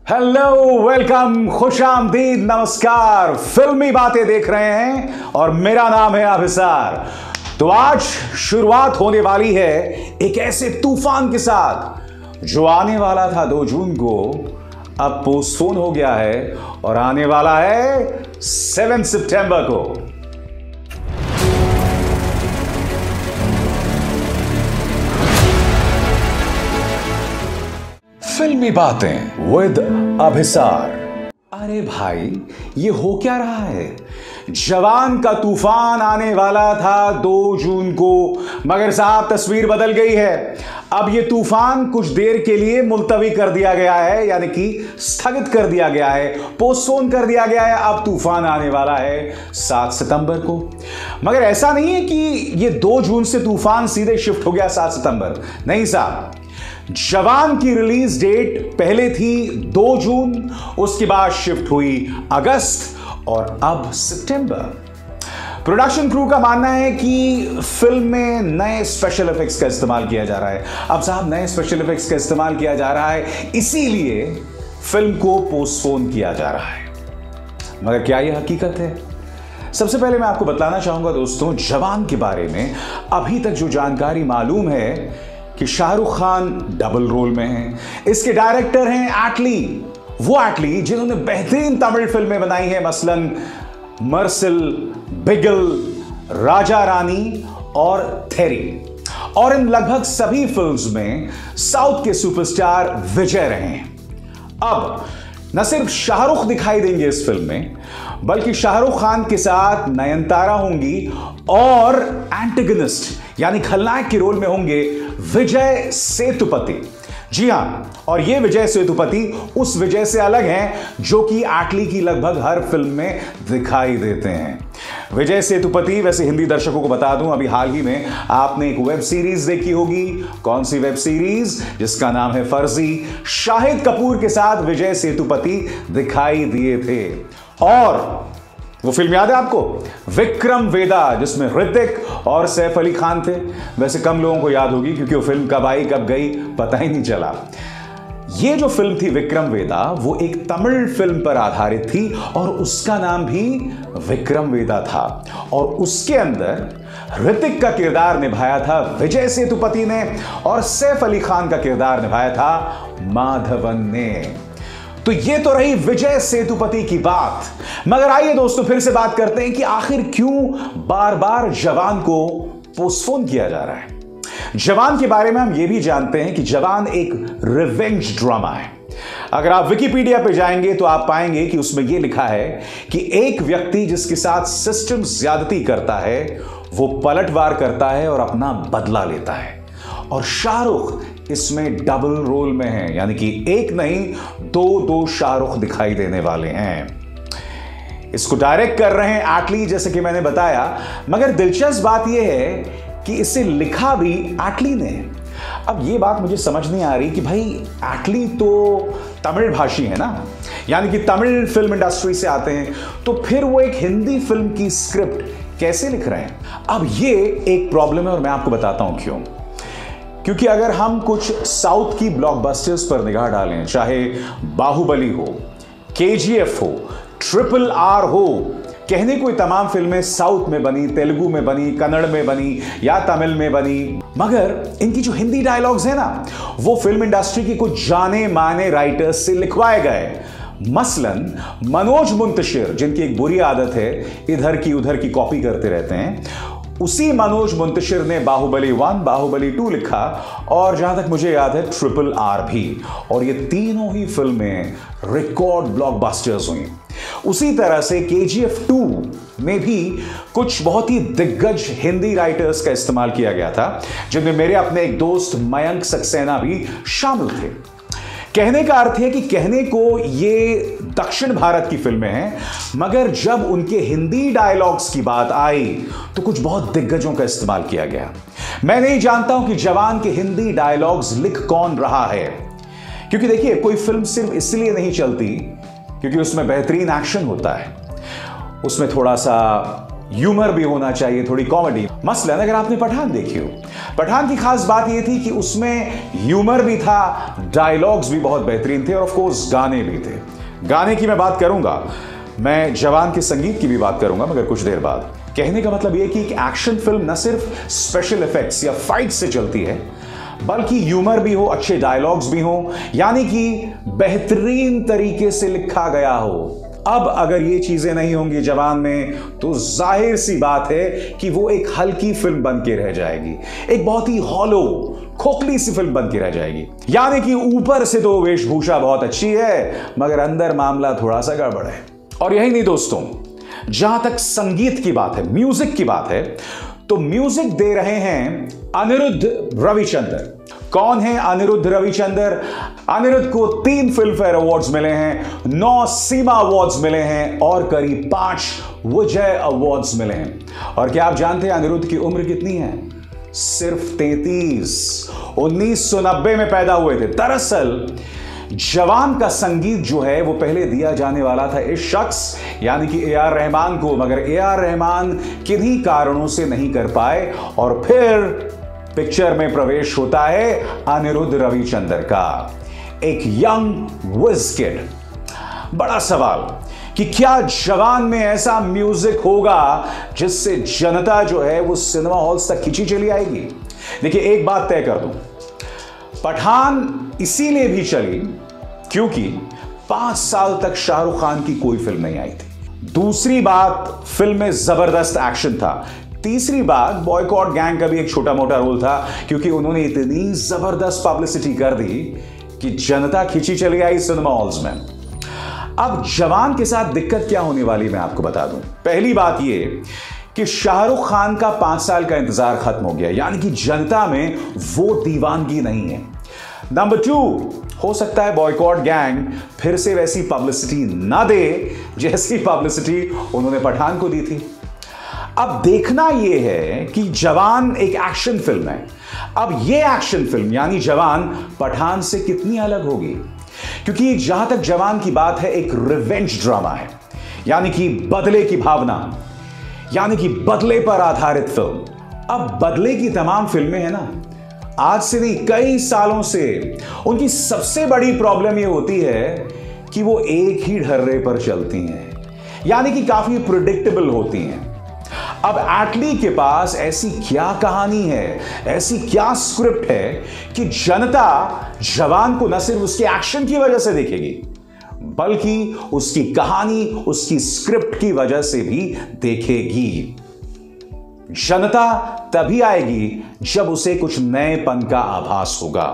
Hello, welcome, खुशामदीद, नमस्कार। फिल्मी बातें देख रहे हैं और मेरा नाम है अभिसार। तो आज शुरुआत होने वाली है एक ऐसे तूफान के साथ जो आने वाला था 2 जून को, अब पोस्टपोन हो गया है और आने वाला है 7 सितंबर को। फिल्मी बातें विद अभिसार। अरे भाई, ये हो क्या रहा है? जवान का तूफान आने वाला था 2 जून को, मगर साहब तस्वीर बदल गई है। अब ये तूफान कुछ देर के लिए मुलतवी कर दिया गया है, यानी कि स्थगित कर दिया गया है, पोस्टपोन कर दिया गया है। अब तूफान आने वाला है 7 सितंबर को। मगर ऐसा नहीं है कि ये 2 जून से तूफान सीधे शिफ्ट हो गया 7 सितंबर। नहीं साहब, जवान की रिलीज डेट पहले थी 2 जून, उसके बाद शिफ्ट हुई अगस्त और अब सितंबर। प्रोडक्शन क्रू का मानना है कि फिल्म में नए स्पेशल इफेक्ट्स का इस्तेमाल किया जा रहा है। अब साहब, नए स्पेशल इफेक्ट्स का इस्तेमाल किया जा रहा है, इसीलिए फिल्म को पोस्टपोन किया जा रहा है। मगर क्या यह हकीकत है? सबसे पहले मैं आपको बतलाना चाहूंगा दोस्तों, जवान के बारे में अभी तक जो जानकारी मालूम है कि शाहरुख खान डबल रोल में हैं। इसके डायरेक्टर हैं एटली, वो एटली जिन्होंने बेहतरीन तमिल फिल्में बनाई हैं, मसलन मर्सिल, बिगल, राजा रानी और थेरी। और इन लगभग सभी फिल्म्स में साउथ के सुपरस्टार विजय रहे हैं। अब न सिर्फ शाहरुख दिखाई देंगे इस फिल्म में, बल्कि शाहरुख खान के साथ नयनतारा होंगी और एंटेगनिस्ट यानी खलनायक के रोल में होंगे विजय सेतुपति। जी हां, और ये विजय सेतुपति उस विजय से अलग हैं जो कि एटली की लगभग हर फिल्म में दिखाई देते हैं। विजय सेतुपति, वैसे हिंदी दर्शकों को बता दूं, अभी हाल ही में आपने एक वेब सीरीज देखी होगी। कौन सी वेब सीरीज? जिसका नाम है फर्जी। शाहिद कपूर के साथ विजय सेतुपति दिखाई दिए थे। और वो फिल्म याद है आपको, विक्रम वेदा, जिसमें ऋतिक और सैफ अली खान थे। वैसे कम लोगों को याद होगी क्योंकि वो फिल्म कब आई कब गई पता ही नहीं चला। ये जो फिल्म थी विक्रम वेदा, वो एक तमिल फिल्म पर आधारित थी और उसका नाम भी विक्रम वेदा था। और उसके अंदर ऋतिक का किरदार निभाया था विजय सेतुपति ने और सैफ अली खान का किरदार निभाया था माधवन ने। तो ये तो रही विजय सेतुपति की बात। मगर आइए दोस्तों, फिर से बात करते हैं कि आखिर क्यों बार बार जवान को पोस्टपोन किया जा रहा है। जवान के बारे में हम ये भी जानते हैं कि जवान एक रिवेंज ड्रामा है। अगर आप विकिपीडिया पे जाएंगे तो आप पाएंगे कि उसमें यह लिखा है कि एक व्यक्ति जिसके साथ सिस्टम ज्यादती करता है, वो पलटवार करता है और अपना बदला लेता है। और शाहरुख इसमें डबल रोल में है, यानी कि एक नहीं दो शाहरुख दिखाई देने वाले हैं। इसको डायरेक्ट कर रहे हैं एटली, जैसे कि मैंने बताया। मगर दिलचस्प बात यह है कि इसे लिखा भी एटली ने। अब यह बात मुझे समझ नहीं आ रही कि भाई एटली तो तमिल भाषी है ना, यानी कि तमिल फिल्म इंडस्ट्री से आते हैं, तो फिर वो एक हिंदी फिल्म की स्क्रिप्ट कैसे लिख रहे हैं? अब ये एक प्रॉब्लम है और मैं आपको बताता हूं क्यों। क्योंकि अगर हम कुछ साउथ की ब्लॉकबस्टर्स पर निगाह डालें, चाहे बाहुबली हो, केजीएफ हो, RRR हो, कहने को तमाम फिल्में साउथ में बनी, तेलुगु में बनी, कन्नड़ में बनी या तमिल में बनी, मगर इनकी जो हिंदी डायलॉग्स हैं ना, वो फिल्म इंडस्ट्री की कुछ जाने माने राइटर्स से लिखवाए गए। मसलन मनोज मुंतशिर, जिनकी एक बुरी आदत है इधर की उधर की कॉपी करते रहते हैं, उसी मनोज मुंतशिर ने बाहुबली 1, बाहुबली 2 लिखा और जहां तक मुझे याद है RRR भी। और ये तीनों ही फिल्में रिकॉर्ड ब्लॉकबस्टर्स हुई। उसी तरह से KGF 2 में भी कुछ बहुत ही दिग्गज हिंदी राइटर्स का इस्तेमाल किया गया था, जिनमें मेरे अपने एक दोस्त मयंक सक्सेना भी शामिल थे। कहने का अर्थ है कि कहने को ये दक्षिण भारत की फिल्में हैं, मगर जब उनके हिंदी डायलॉग्स की बात आई तो कुछ बहुत दिग्गजों का इस्तेमाल किया गया। मैं नहीं जानता हूं कि जवान के हिंदी डायलॉग्स लिख कौन रहा है, क्योंकि देखिए, कोई फिल्म सिर्फ इसलिए नहीं चलती क्योंकि उसमें बेहतरीन एक्शन होता है, उसमें थोड़ा सा ह्यूमर भी होना चाहिए, थोड़ी कॉमेडी। मसलन अगर आपने पठान देखी हो, पठान की खास बात यह थी कि उसमें ह्यूमर भी था, डायलॉग्स भी बहुत बेहतरीन थे और ऑफ कोर्स गाने भी थे। गाने की मैं बात करूंगा, मैं जवान के संगीत की भी बात करूंगा मगर कुछ देर बाद। कहने का मतलब यह कि एक एक्शन फिल्म न सिर्फ स्पेशल इफेक्ट्स या फाइट से चलती है, बल्कि ह्यूमर भी हो, अच्छे डायलॉग्स भी हो, यानी कि बेहतरीन तरीके से लिखा गया हो। अब अगर ये चीजें नहीं होंगी जवान में, तो जाहिर सी बात है कि वो एक हल्की फिल्म बन के रह जाएगी, एक बहुत ही हॉलो, खोखली सी फिल्म बन के रह जाएगी। यानी कि ऊपर से तो वेशभूषा बहुत अच्छी है, मगर अंदर मामला थोड़ा सा गड़बड़ है। और यही नहीं दोस्तों, जहां तक संगीत की बात है, म्यूजिक की बात है, तो म्यूजिक दे रहे हैं अनिरुद्ध रविचंद्र। कौन है अनिरुद्ध रविचंद्र? अनिरुद्ध को 3 फिल्म फेयर अवार्ड्स मिले हैं, 9 सीमा अवार्ड्स मिले हैं और करीब 5 विजय अवार्ड्स मिले हैं। और क्या आप जानते हैं अनिरुद्ध की उम्र कितनी है? सिर्फ 33। 1990 में पैदा हुए थे। दरअसल जवान का संगीत जो है वो पहले दिया जाने वाला था इस शख्स यानी कि ए.आर. रहमान को, मगर ए.आर. रहमान किन्हीं कारणों से नहीं कर पाए और फिर पिक्चर में प्रवेश होता है अनिरुद्ध रविचंद्र का, एक यंग विज किड। बड़ा सवाल कि क्या जवान में ऐसा म्यूजिक होगा जिससे जनता जो है वो सिनेमा हॉल्स तक खिंची चली आएगी? देखिए एक बात तय कर दूं, पठान इसीलिए भी चली क्योंकि 5 साल तक शाहरुख खान की कोई फिल्म नहीं आई थी। दूसरी बात, फिल्म में जबरदस्त एक्शन था। तीसरी बात, बॉयकॉट गैंग का भी एक छोटा मोटा रोल था क्योंकि उन्होंने इतनी जबरदस्त पब्लिसिटी कर दी कि जनता खिंची चली आई सिनेमा हॉल्स में। अब जवान के साथ दिक्कत क्या होने वाली मैं आपको बता दूं। पहली बात यह कि शाहरुख खान का 5 साल का इंतजार खत्म हो गया, यानी कि जनता में वो दीवानगी नहीं है। नंबर 2, हो सकता है बॉयकॉट गैंग फिर से वैसी पब्लिसिटी ना दे जैसी पब्लिसिटी उन्होंने पठान को दी थी। अब देखना यह है कि जवान एक एक्शन फिल्म है। अब यह एक्शन फिल्म यानी जवान पठान से कितनी अलग होगी, क्योंकि जहां तक जवान की बात है एक रिवेंज ड्रामा है, यानी कि बदले की भावना, यानी कि बदले पर आधारित फिल्म। अब बदले की तमाम फिल्में हैं ना, आज से नहीं कई सालों से उनकी सबसे बड़ी प्रॉब्लम यह होती है कि वो एक ही ढर्रे पर चलती हैं, यानी कि काफी प्रिडिक्टेबल होती हैं। अब एटली के पास ऐसी क्या कहानी है, ऐसी क्या स्क्रिप्ट है कि जनता जवान को न सिर्फ उसके एक्शन की वजह से देखेगी, बल्कि उसकी कहानी, उसकी स्क्रिप्ट की वजह से भी देखेगी। जनता तभी आएगी जब उसे कुछ नएपन का आभास होगा।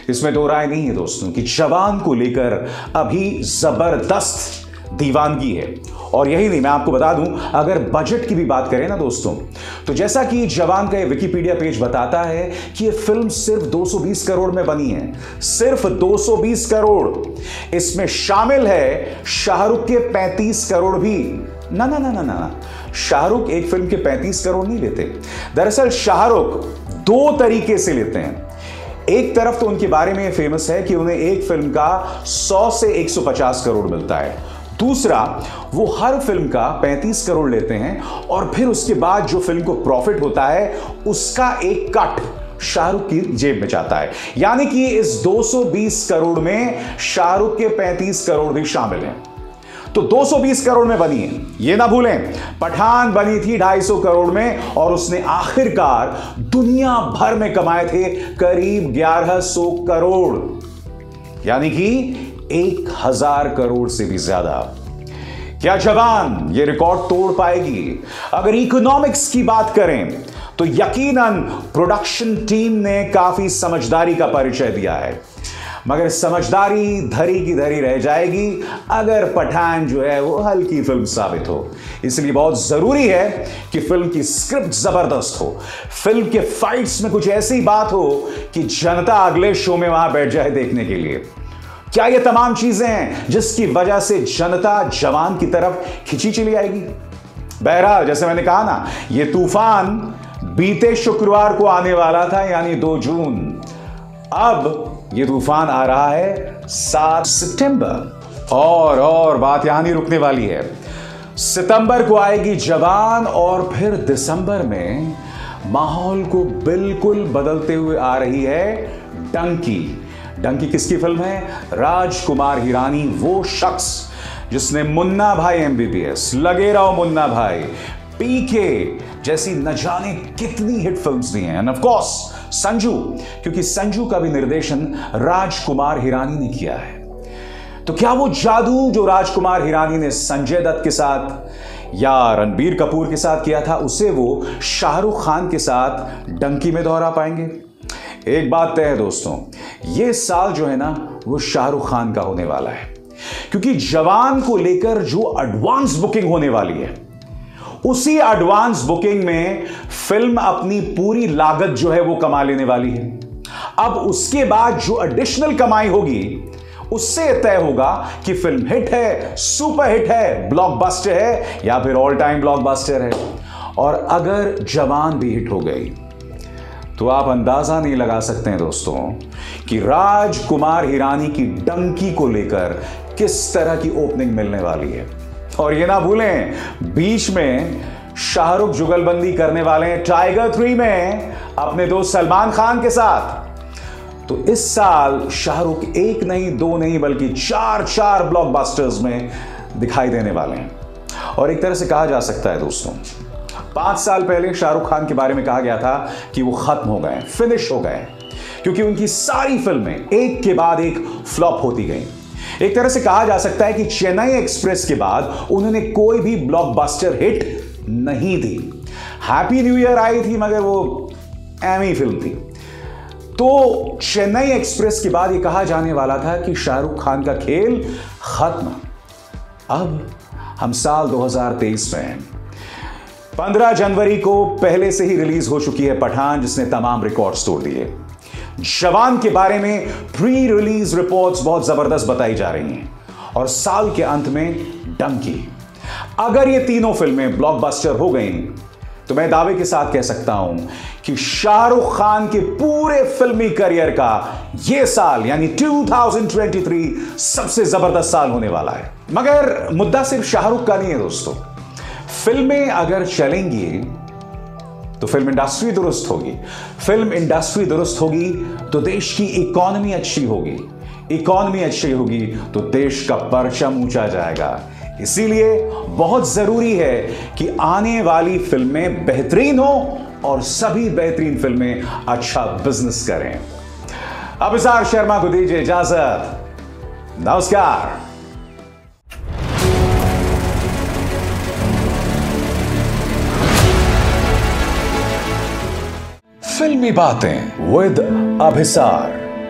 इसमें दो राय नहीं है दोस्तों कि जवान को लेकर अभी जबरदस्त दीवानगी है। और यही नहीं, मैं आपको बता दूं, अगर बजट की भी बात करें ना दोस्तों, तो जैसा कि जवान का ये विकिपीडिया पेज बताता है कि ये फिल्म सिर्फ 220 करोड़ में बनी है, सिर्फ 220 करोड़। इसमें शामिल है शाहरुख के 35 करोड़ भी। ना ना ना ना ना, शाहरुख एक फिल्म के 35 करोड़ नहीं लेते। दरअसल शाहरुख 2 तरीके से लेते हैं। एक तरफ तो उनके बारे में फेमस है कि उन्हें एक फिल्म का 100 से 150 करोड़ मिलता है। दूसरा, वो हर फिल्म का 35 करोड़ लेते हैं और फिर उसके बाद जो फिल्म को प्रॉफिट होता है उसका एक कट शाहरुख की जेब में जाता है, यानी कि इस 220 करोड़ में शाहरुख के 35 करोड़ भी शामिल हैं। तो 220 करोड़ में बनी है, ये ना भूलें। पठान बनी थी 250 करोड़ में और उसने आखिरकार दुनिया भर में कमाए थे करीब 1100 करोड़, यानी कि 1000 करोड़ से भी ज्यादा। क्या जवान ये रिकॉर्ड तोड़ पाएगी? अगर इकोनॉमिक्स की बात करें तो यकीनन प्रोडक्शन टीम ने काफी समझदारी का परिचय दिया है, मगर समझदारी धरी की धरी रह जाएगी अगर पठान जो है वो हल्की फिल्म साबित हो। इसलिए बहुत जरूरी है कि फिल्म की स्क्रिप्ट जबरदस्त हो, फिल्म के फाइट्स में कुछ ऐसी बात हो कि जनता अगले शो में वहां बैठ जाए देखने के लिए। क्या ये तमाम चीजें हैं जिसकी वजह से जनता जवान की तरफ खिंची चली आएगी? बहरहाल जैसे मैंने कहा ना, ये तूफान बीते शुक्रवार को आने वाला था, यानी 2 जून। अब ये तूफान आ रहा है 7 सितंबर। और बात यहां नहीं रुकने वाली है। सितंबर को आएगी जवान और फिर दिसंबर में माहौल को बिल्कुल बदलते हुए आ रही है डंकी। डंकी किसकी फिल्म है? राजकुमार हिरानी, वो शख्स जिसने मुन्ना भाई एमबीबीएस, लगे रहो मुन्ना भाई, पीके जैसी न जाने कितनी हिट फिल्म्स दी हैं, एंड ऑफ कोर्स संजू, क्योंकि संजू का भी निर्देशन राजकुमार हिरानी ने किया है। तो क्या वो जादू जो राजकुमार हिरानी ने संजय दत्त के साथ या रणबीर कपूर के साथ किया था, उसे वो शाहरुख खान के साथ डंकी में दोहरा पाएंगे? एक बात तय है दोस्तों, ये साल जो है ना वो शाहरुख खान का होने वाला है, क्योंकि जवान को लेकर जो एडवांस बुकिंग होने वाली है, उसी एडवांस बुकिंग में फिल्म अपनी पूरी लागत जो है वो कमा लेने वाली है। अब उसके बाद जो एडिशनल कमाई होगी उससे तय होगा कि फिल्म हिट है, सुपर हिट है, ब्लॉकबस्टर है या फिर ऑल टाइम ब्लॉकबस्टर है। और अगर जवान भी हिट हो गई तो आप अंदाजा नहीं लगा सकते हैं दोस्तों कि राजकुमार हिरानी की डंकी को लेकर किस तरह की ओपनिंग मिलने वाली है। और ये ना भूलें, बीच में शाहरुख जुगलबंदी करने वाले हैं टाइगर 3 में अपने दोस्त सलमान खान के साथ। तो इस साल शाहरुख एक नहीं, दो नहीं, बल्कि चार ब्लॉकबस्टर्स में दिखाई देने वाले हैं। और एक तरह से कहा जा सकता है दोस्तों, 5 साल पहले शाहरुख खान के बारे में कहा गया था कि वो खत्म हो गए, फिनिश हो गए, क्योंकि उनकी सारी फिल्में एक के बाद एक फ्लॉप होती गई। एक तरह से कहा जा सकता है कि चेन्नई एक्सप्रेस के बाद उन्होंने कोई भी ब्लॉकबस्टर हिट नहीं दी। हैप्पी न्यू ईयर आई थी मगर वो एमी फिल्म थी। तो चेन्नई एक्सप्रेस के बाद यह कहा जाने वाला था कि शाहरुख खान का खेल खत्म। अब हम साल 2023 में हैं। 15 जनवरी को पहले से ही रिलीज हो चुकी है पठान, जिसने तमाम रिकॉर्ड्स तोड़ दिए। जवान के बारे में प्री रिलीज रिपोर्ट्स बहुत जबरदस्त बताई जा रही हैं, और साल के अंत में डंकी। अगर ये तीनों फिल्में ब्लॉकबस्टर हो गई तो मैं दावे के साथ कह सकता हूं कि शाहरुख खान के पूरे फिल्मी करियर का यह साल यानी 2023 सबसे जबरदस्त साल होने वाला है। मगर मुद्दा सिर्फ शाहरुख का नहीं है दोस्तों। फिल्में अगर चलेंगी तो फिल्म इंडस्ट्री दुरुस्त होगी, फिल्म इंडस्ट्री दुरुस्त होगी तो देश की इकोनॉमी अच्छी होगी, इकोनॉमी अच्छी होगी तो देश का परचम ऊंचा जाएगा। इसीलिए बहुत जरूरी है कि आने वाली फिल्में बेहतरीन हो और सभी बेहतरीन फिल्में अच्छा बिजनेस करें। अभिसार शर्मा को दीजिए इजाजत। नमस्कार। फिल्मी बातें विद अभिसार।